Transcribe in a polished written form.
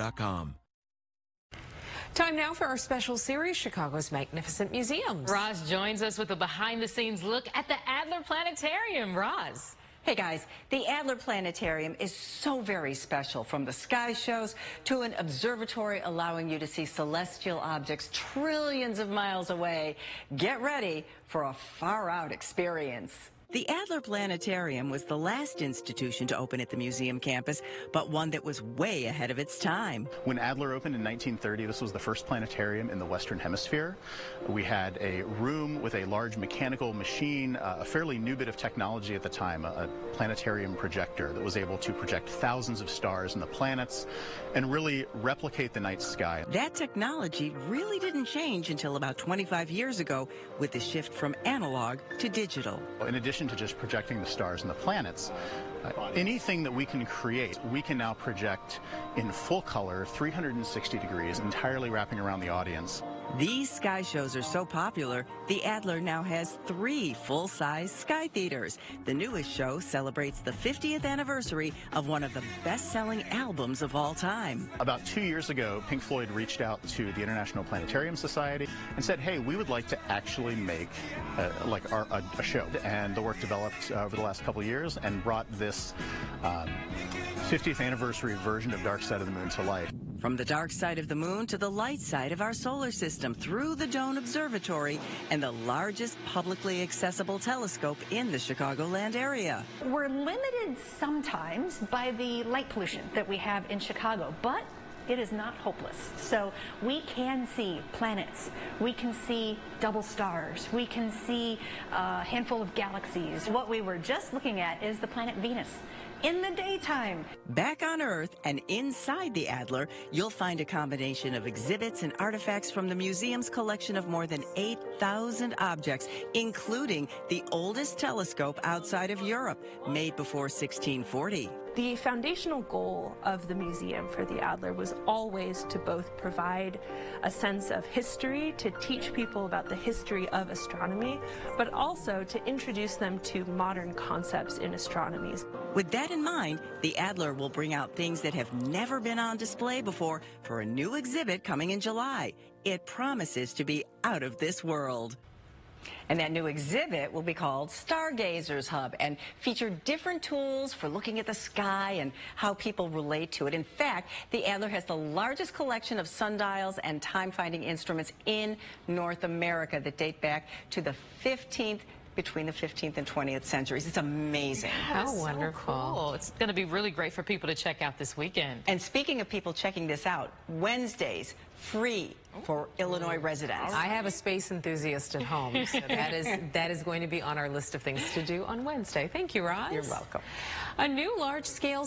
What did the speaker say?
Chicago.com. Time now for our special series, Chicago's Magnificent Museums. Roz joins us with a behind-the-scenes look at the Adler Planetarium. Roz. Hey guys, the Adler Planetarium is so very special, from the sky shows to an observatory allowing you to see celestial objects trillions of miles away. Get ready for a far-out experience. The Adler Planetarium was the last institution to open at the museum campus, but one that was way ahead of its time. When Adler opened in 1930, this was the first planetarium in the Western Hemisphere. We had a room with a large mechanical machine, a fairly new bit of technology at the time, a planetarium projector that was able to project thousands of stars and the planets and really replicate the night sky. That technology really didn't change until about 25 years ago with the shift from analog to digital. In addition to just projecting the stars and the planets, anything that we can create, we can now project in full color, 360 degrees, entirely wrapping around the audience. These sky shows are so popular, the Adler now has 3 full-size sky theaters. The newest show celebrates the 50th anniversary of one of the best-selling albums of all time. About 2 years ago, Pink Floyd reached out to the International Planetarium Society and said, hey, we would like to actually make a show. And the work developed over the last couple of years and brought this 50th anniversary version of Dark Side of the Moon to life. From the dark side of the moon to the light side of our solar system, through the Dome Observatory and the largest publicly accessible telescope in the Chicagoland area. We're limited sometimes by the light pollution that we have in Chicago, but it is not hopeless. So we can see planets, we can see double stars, we can see a handful of galaxies. What we were just looking at is the planet Venus in the daytime. Back on Earth and inside the Adler, you'll find a combination of exhibits and artifacts from the museum's collection of more than 8,000 objects, including the oldest telescope outside of Europe, made before 1640. The foundational goal of the museum for the Adler was always to both provide a sense of history, to teach people about the history of astronomy, but also to introduce them to modern concepts in astronomy. With that in mind, the Adler will bring out things that have never been on display before for a new exhibit coming in July. It promises to be out of this world. And that new exhibit will be called Stargazer's Hub and feature different tools for looking at the sky and how people relate to it. In fact, the Adler has the largest collection of sundials and time-finding instruments in North America that date back to the between the 15th and 20th centuries. It's amazing. How wonderful. Cool. It's going to be really great for people to check out this weekend. And speaking of people checking this out, Wednesdays, free for Illinois residents. I have a space enthusiast at home, so that is going to be on our list of things to do on Wednesday. Thank you, Roz. You're welcome. A new large-scale